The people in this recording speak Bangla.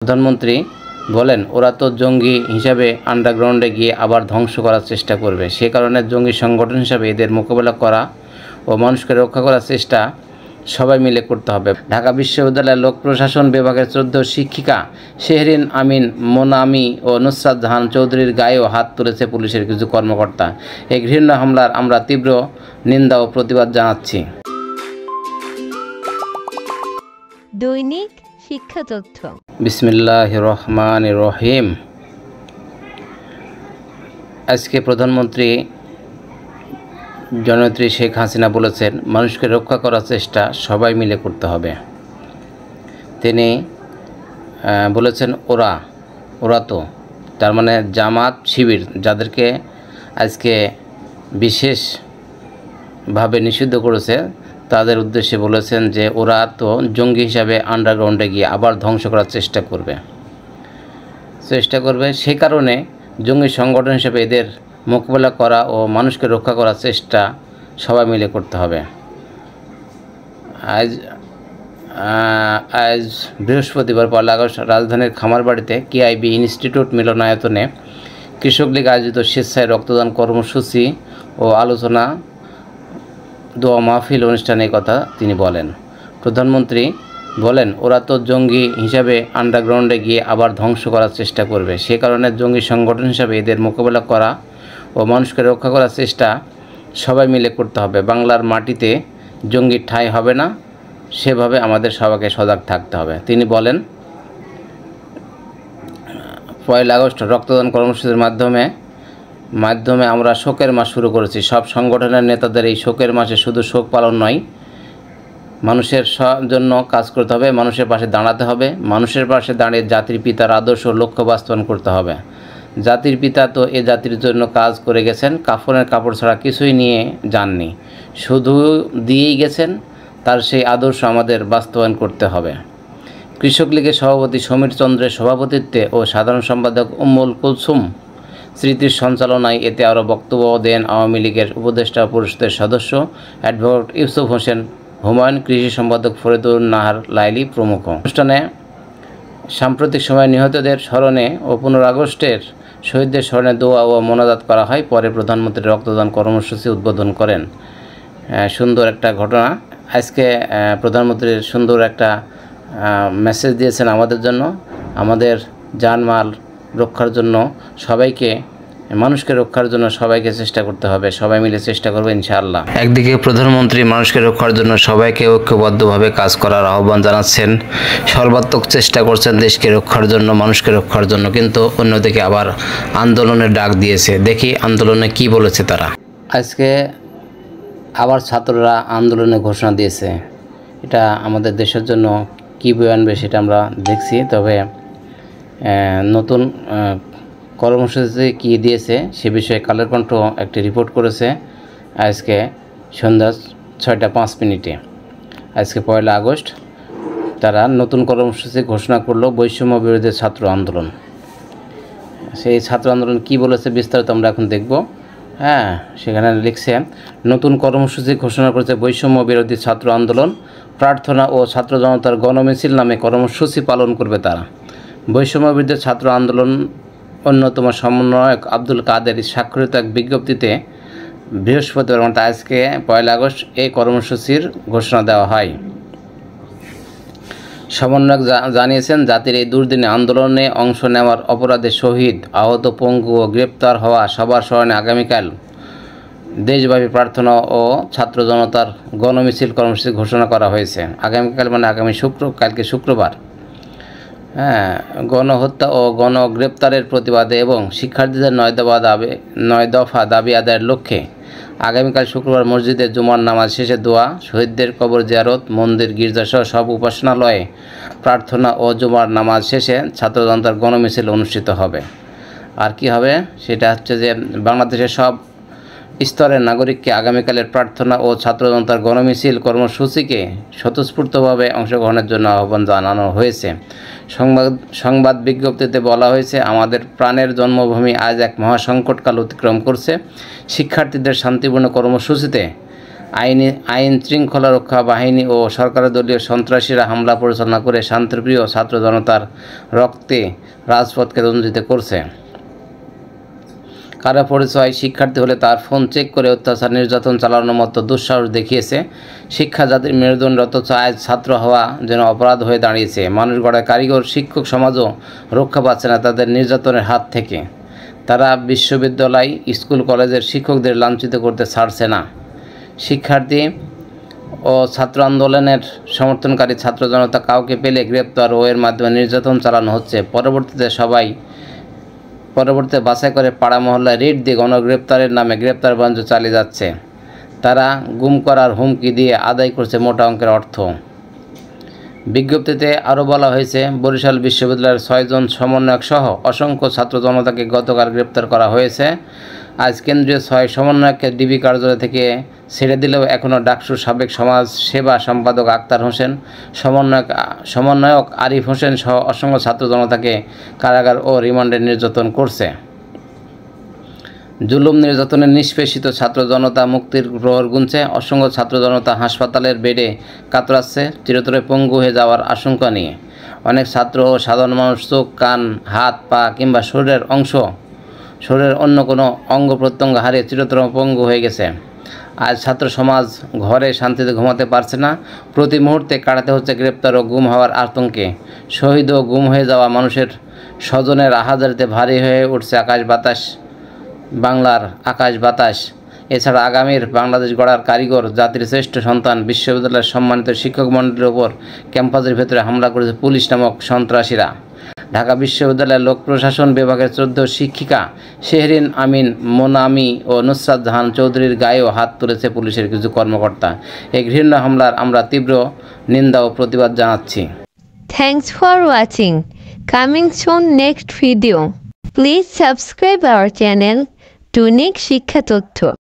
প্রধানমন্ত্রী বলেন, ওরা তো জঙ্গি হিসাবে আন্ডারগ্রাউন্ডে গিয়ে আবার ধ্বংস করার চেষ্টা করবে। সে কারণে জঙ্গি সংগঠন হিসাবে এদের মোকাবেলা করা ও মানুষকে রক্ষা করার চেষ্টা সবাই মিলে করতে হবে। ঢাকা বিশ্ববিদ্যালয়ের লোক প্রশাসন বিভাগের 14 শিক্ষিকা শেহরিন আমিন, মোনামি ও নুসরাত জাহান চৌধুরীর গায়েও হাত তুলেছে পুলিশের কিছু কর্মকর্তা। এই ঘৃণ্য হামলার আমরা তীব্র নিন্দা ও প্রতিবাদ জানাচ্ছি। দৈনিক শিক্ষা তথ্য। বিসমিল্লাহির রহমানির রহিম। আজকে প্রধানমন্ত্রী জননেত্রী শেখ হাসিনা বলেছেন, মানুষকে রক্ষা করার চেষ্টা সবাই মিলে করতে হবে। তিনি বলেছেন ওরা তো তার মানে জামাত শিবির, যাদেরকে আজকে বিশেষভাবে নিষিদ্ধ করেছে, তাদের উদ্দেশ্যে বলেছেন যে ওরা তো জঙ্গি হিসাবে আন্ডারগ্রাউন্ডে গিয়ে আবার ধ্বংস করার চেষ্টা করবে। সেই কারণে জঙ্গি সংগঠন হিসেবে এদের মোকাবেলা করা ও মানুষকে রক্ষা করার চেষ্টা সবাই মিলে করতে হবে। আজ বৃহস্পতিবার 1 আগস্ট রাজধানীর খামারবাড়িতে কেআইবি ইনস্টিটিউট মিলনায়তনে কৃষক লীগ আয়োজিত স্বেচ্ছায় রক্তদান কর্মসূচি ও আলোচনা দোয়া মাহফিল অনুষ্ঠানে কথা তিনি বলেন। প্রধানমন্ত্রী বলেন, ওরা তো জঙ্গি হিসাবে আন্ডারগ্রাউন্ডে গিয়ে আবার ধ্বংস করার চেষ্টা করবে। সে কারণে জঙ্গি সংগঠন হিসাবে এদের মোকাবেলা করা ও মানুষকে রক্ষা করার চেষ্টা সবাই মিলে করতে হবে। বাংলার মাটিতে জঙ্গির ঠাঁই হবে না, সেভাবে আমাদের সবাইকে সজাগ থাকতে হবে। তিনি বলেন, 1 আগস্ট রক্তদান কর্মসূচির মাধ্যমে আমরা শোকের মাস শুরু করেছি। সব সংগঠনের নেতাদের এই শোকের মাসে শুধু শোক পালন নয়, মানুষের জন্য কাজ করতে হবে, মানুষের পাশে দাঁড়াতে হবে। মানুষের পাশে দাঁড়িয়ে জাতির পিতার আদর্শ লক্ষ্য বাস্তবায়ন করতে হবে। জাতির পিতা তো এ জাতির জন্য কাজ করে গেছেন, কাফনের কাপড় ছাড়া কিছুই নিয়ে যাননি, শুধু দিয়েই গেছেন। তার সেই আদর্শ আমাদের বাস্তবায়ন করতে হবে। কৃষক লীগের সভাপতি সমীর চন্দ্রের সভাপতিত্বে ও সাধারণ সম্পাদক উম্মুল কুলসুম স্মৃতির সঞ্চালনায় এতে আরও বক্তব্য দেন আওয়ামী লীগের উপদেষ্টা পরিষদের সদস্য অ্যাডভোকেট ইউসুফ হোসেন হুমায়ুন, কৃষি সম্পাদক ফরিদুন নাহার লাইলি প্রমুখ। অনুষ্ঠানে সাম্প্রতিক সময়ে নিহতদের স্মরণে ও 15 আগস্টের শহীদদের স্মরণে দোয়া ও মোনাজাত করা হয়। পরে প্রধানমন্ত্রী রক্তদান কর্মসূচি উদ্বোধন করেন। সুন্দর একটা ঘটনা। আজকে প্রধানমন্ত্রীর সুন্দর একটা মেসেজ দিয়েছেন আমাদের জন্য, আমাদের জানমাল রক্ষার জন্য সবাইকে, মানুষকে রক্ষার জন্য সবাইকে চেষ্টা করতে হবে। সবাই মিলে চেষ্টা করবে ইনশাআল্লাহ। একদিকে প্রধানমন্ত্রী মানুষকে রক্ষার জন্য সবাইকে ঐক্যবদ্ধভাবে কাজ করার আহ্বান জানাচ্ছেন, সর্বাত্মক চেষ্টা করছেন দেশকে রক্ষার জন্য, মানুষকে রক্ষার জন্য, কিন্তু অন্যদিকে আবার আন্দোলনের ডাক দিয়েছে। দেখি আন্দোলনে কি বলেছে তারা। আজকে আবার ছাত্ররা আন্দোলনে ঘোষণা দিয়েছে। এটা আমাদের দেশের জন্য কী বয়ে আনবে সেটা আমরা দেখছি। তবে নতুন কর্মসূচি কী দিয়েছে সে বিষয়ে কালের কণ্ঠ একটি রিপোর্ট করেছে আজকে সন্ধ্যা 6টা 5 মিনিটে। আজকে 1 আগস্ট তারা নতুন কর্মসূচি ঘোষণা করলো, বৈষম্য বিরোধী ছাত্র আন্দোলন। সেই ছাত্র আন্দোলন কী বলেছে বিস্তারিত আমরা এখন দেখব। সেখানে লিখছে, নতুন কর্মসূচি ঘোষণা করেছে বৈষম্য বিরোধী ছাত্র আন্দোলন। প্রার্থনা ও ছাত্র জনতার গণমিছিল নামে কর্মসূচি পালন করবে তারা। বৈষম্য বিরোধী ছাত্র আন্দোলন অন্যতম সমন্বয়ক আব্দুল কাদের স্বাক্ষরিত এক বিজ্ঞপ্তিতে বৃহস্পতিবার আজকে 1 আগস্ট এই কর্মসূচির ঘোষণা দেওয়া হয়। সমন্বয়ক জানিয়েছেন, জাতির এই দুর্দিনে আন্দোলনে অংশ নেওয়ার অপরাধে শহীদ, আহত, পঙ্গু ও গ্রেপ্তার হওয়া সবার স্মরণে আগামীকাল দেশব্যাপী প্রার্থনা ও ছাত্র জনতার গণমিছিল কর্মসূচি ঘোষণা করা হয়েছে। আগামীকাল মানে কালকে শুক্রবার। গণহত্যা ও গণগ্রেপ্তারের প্রতিবাদে এবং শিক্ষার্থীদের 9 দফা দাবি আদায়ের লক্ষ্যে আগামীকাল শুক্রবার মসজিদে জুমার নামাজ শেষে দোয়া, শহীদদের কবর জিয়ারত, মন্দির, গির্জাসহ সব উপাসনালয়ে প্রার্থনা ও জুমার নামাজ শেষে ছাত্র জনতার গণমিছিল অনুষ্ঠিত হবে। আর কি হবে সেটা হচ্ছে যে বাংলাদেশের সব স্তরের নাগরিককে আগামীকালের প্রার্থনা ও ছাত্র জনতার গণমিছিল কর্মসূচিকে স্বতঃস্ফূর্তভাবে অংশগ্রহণের জন্য আহ্বান জানানো হয়েছে। সংবাদ বিজ্ঞপ্তিতে বলা হয়েছে, আমাদের প্রাণের জন্মভূমি আজ এক মহাসংকটকাল অতিক্রম করছে। শিক্ষার্থীদের শান্তিপূর্ণ কর্মসূচিতে আইন শৃঙ্খলা রক্ষা বাহিনী ও সরকারের দলীয় সন্ত্রাসীরা হামলা পরিচালনা করে শান্তিপ্রিয় ছাত্র জনতার রক্তে রাজপথকে রঞ্জিত করছে। কারো পরিচয় শিক্ষার্থী হলে তার ফোন চেক করে অত্যাচার নির্যাতন চালানোর মতো দুঃসাহস দেখিয়েছে। শিক্ষা জাতির মেরুদণ্ড, অথচ আজ ছাত্র হওয়া যেন অপরাধ হয়ে দাঁড়িয়েছে। মানুষ গড়ায় কারিগর শিক্ষক সমাজও রক্ষা পাচ্ছে না তাদের নির্যাতনের হাত থেকে। তারা বিশ্ববিদ্যালয়, স্কুল, কলেজের শিক্ষকদের লাঞ্ছিত করতে ছাড়ছে না। শিক্ষার্থী ও ছাত্র আন্দোলনের সমর্থনকারী ছাত্র জনতা কাউকে পেলে গ্রেপ্তার ও এর মাধ্যমে নির্যাতন চালানো হচ্ছে। পরবর্তীতে বাছাই করে পাড়া মহল্লায় রেড দিয়ে গণগ্রেপ্তারের নামে গ্রেপ্তার বাণিজ্য চালিয়ে যাচ্ছে। তারা গুম করার হুমকি দিয়ে আদায় করছে মোটা অঙ্কের অর্থ। বিজ্ঞপ্তিতে আরও বলা হয়েছে, বরিশাল বিশ্ববিদ্যালয়ের 6 জন সমন্বয়ক সহ অসংখ্য ছাত্র জনতাকে গতকাল গ্রেপ্তার করা হয়েছে। আজ কেন্দ্রীয় 6 সমন্বয়ককে ডিবি কার্যালয় থেকে ছেড়ে দিলেও এখনও ডাকসুর সাবেক সমাজ সেবা সম্পাদক আক্তার হোসেন, সমন্বয়ক আরিফ হোসেন সহ অসংখ্য ছাত্র জনতাকে কারাগার ও রিমান্ডে নির্যাতন করছে। জুলুম নির্যাতনের নিষ্পেষিত ছাত্র জনতা মুক্তির প্রহর গুনছে। অসংখ্য ছাত্র জনতা হাসপাতালের বেডে কাতরাচ্ছে চিরতরে পঙ্গু হয়ে যাওয়ার আশঙ্কা নিয়ে। অনেক ছাত্র ও সাধারণ মানুষ চোখ, কান, হাত, পা কিংবা শরীরের অন্য কোনো অঙ্গ প্রত্যঙ্গ হারিয়ে চিরতর পঙ্গু হয়ে গেছে। আজ ছাত্র সমাজ ঘরে শান্তিতে ঘুমাতে পারছে না। প্রতি মুহূর্তে কাটাতে হচ্ছে গ্রেপ্তার ও গুম হওয়ার আতঙ্কে। শহীদ ও গুম হয়ে যাওয়া মানুষের স্বজনের আহাজারিতে ভারী হয়ে উঠছে বাংলার আকাশ বাতাস। এছাড়া আগামীর বাংলাদেশ গড়ার কারিগর, জাতির শ্রেষ্ঠ সন্তান, বিশ্ববিদ্যালয়ের সম্মানিত শিক্ষক মণ্ডলীর ওপর ক্যাম্পাসের ভেতরে হামলা করেছে পুলিশ নামক সন্ত্রাসীরা। ঢাকা বিশ্ববিদ্যালয়ের লোক প্রশাসন বিভাগের 14 শিক্ষিকা শেহরিন আমিন, মোনামি ও নুসরাত জাহান চৌধুরীর গায়েও হাত তুলেছে পুলিশের কিছু কর্মকর্তা। এই ঘৃণ্য হামলার আমরা তীব্র নিন্দা ও প্রতিবাদ জানাচ্ছি। Thanks for watching. Coming soon next video. Please subscribe our channel, দৈনিক শিক্ষা তথ্য।